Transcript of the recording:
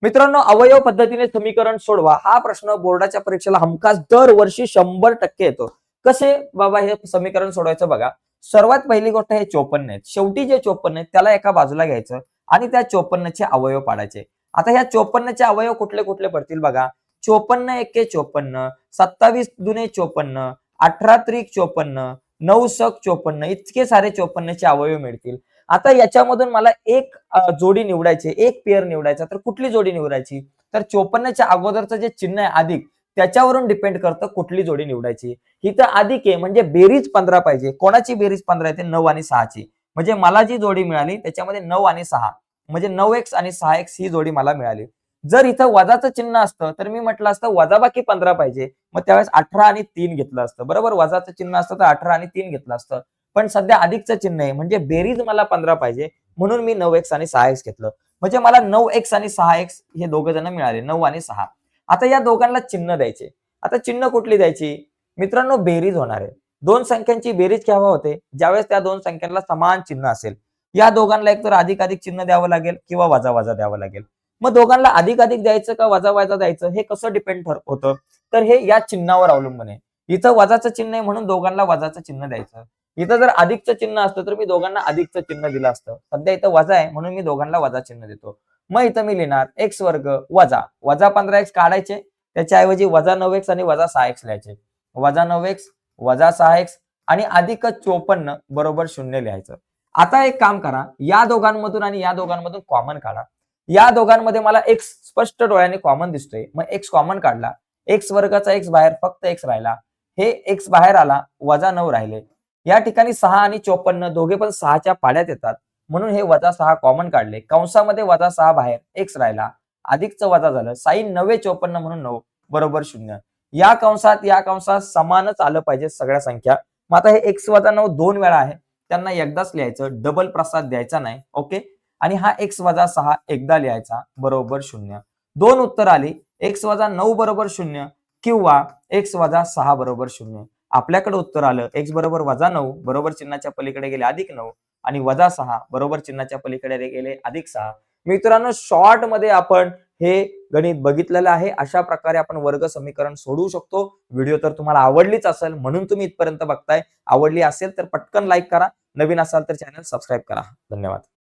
मित्रांनो, अवयव पद्धतीने समीकरण सोडवा हा प्रश्न बोर्डाच्या परीक्षेला हमखास दरवर्षी 100% येतो. कसे बाबा हे समीकरण सोडवायचं बघा. सर्वात पहिली गोष्ट हे 54 आहेत. शेवटी जे 54 आहेत त्याला एका बाजूला घ्यायचं आणि त्या 54 अवयव पाडायचे. आता ह्या 54 अवयव कुठले कुठले पडतील बघा. 54 एके 54, 27 दुने 54, 18 त्रिक 54, 9 सक 54 इतके सारे 54 अवयव मिळतील. आता याच्यामधून मला एक जोडी निवडायची, एक पेअर निवडायचा, तर कुठली जोडी निवडायची? तर 54च्या अगोदरचं जे चिन्ह आहे अधिक त्याच्यावरून डिपेंड करतं कुठली जोडी निवडायची. इथं अधिक आहे म्हणजे बेरीज 15 पाहिजे. कोणाची बेरीज 15 येते? 9 आणि 6 ची. म्हणजे मला जी जोडी मिळाली त्याच्यामध्ये 9 आणि 6 म्हणजे 9x आणि 6x ही जोडी मला मिळाली. जर इथं वजाचं चिन्ह असतं तर मी म्हटलं असतं वजाबाकी 15 पाहिजे. मग त्यावेळेस 18 आणि 3 घेतलं असतं. बरोबर, वजाचं चिन्ह असतं तर 18 आणि 3 घेतलं असतं. पण सध्या अधिकचं चिन्ह आहे म्हणजे बेरीज मला 15 पाहिजे म्हणून मी 9x आणि 6x घेतलं. म्हणजे मला 9x आणि 6x हे दोघं जण मिळाले, 9 आणि 6. आता या दोघांना चिन्ह द्यायचे. आता चिन्ह कुठली द्यायची? मित्रांनो, बेरीज होणार आहे. दोन संख्यांची बेरीज केव्हा होते? ज्यावेळेस त्या दोन संख्यांना समान चिन्ह असेल. या दोघांना एकतर अधिक अधिक चिन्ह द्यावं लागेल किंवा वजा वजा द्यावं लागेल. मग दोघांना अधिक अधिक द्यायचं का वजा वजा द्यायचं हे कसं डिपेंड होतं? तर हे या चिन्हावर अवलंबून आहे. इथं वजाचं चिन्ह आहे म्हणून दोघांना वजाचं चिन्ह द्यायचं. इथं जर अधिकचं चिन्ह असतं तर मी दोघांना अधिकचं चिन्ह दिलं असतं. सध्या इथं वजा आहे म्हणून मी दोघांना वजा चिन्ह देतो. मग इथं मी लिहिणार x वर्ग वजा वजा 15x काढायचे, त्याच्याऐवजी वजा 9x आणि वजा 6x लिहायचे. वजा 9x वजा 6x आणि अधिक 54 बरोबर 0 लिहायचं. आता एक काम करा, या दोघांमधून आणि या दोघांमधून कॉमन काढा. या दोघांमध्ये मला x स्पष्ट डोळ्याने कॉमन दिसतोय. मग x कॉमन काढला. x वर्गाचा x बाहेर फक्त x राहिला. हे x बाहेर आला, वजा 9 राहिले. या ठिकाणी 6 आणि 54 दोघे पण 6च्या पाड्यात येतात. म्हणून हे वजा 6 कॉमन काढले. कंसामध्ये वजा 6 बाहेर x राहिला. अधिकचं वजा झालं. साइन 9 54 म्हणून 9 बरोबर 0. या कंसात समानच आलं पाहिजे सगळ्या संख्या. मग आता हे x वजा 9 दोन वेळा आहे. त्यांना एकदाच लिहायचं, डबल प्रसाद द्यायचा नाही. ओके. आणि हा x वजा 6 एकदा लिहायचा बरोबर 0. दोन उत्तर आली. x वजा 9 बरोबर 0 किंवा x वजा 6 बरोबर 0. आपल्याकडे उत्तर आलं x बरोबर वजा 9 बरोबर चिन्हाच्या पलीकडे गेले अधिक 9 आणि वजा 6 बरोबर चिन्हाच्या पलीकडे गेले अधिक 6. मित्रांनो, शॉर्ट मध्ये आपण हे गणित बघितलेलं आहे. अशा प्रकारे आपण वर्ग समीकरण सोडवू शकतो. व्हिडिओ तर तुम्हाला आवडलीच असेल म्हणून तुम्ही इथपर्यंत बघताय. आवडली असेल तर पटकन लाईक करा. नवीन असाल तर चॅनल सबस्क्राईब करा. धन्यवाद.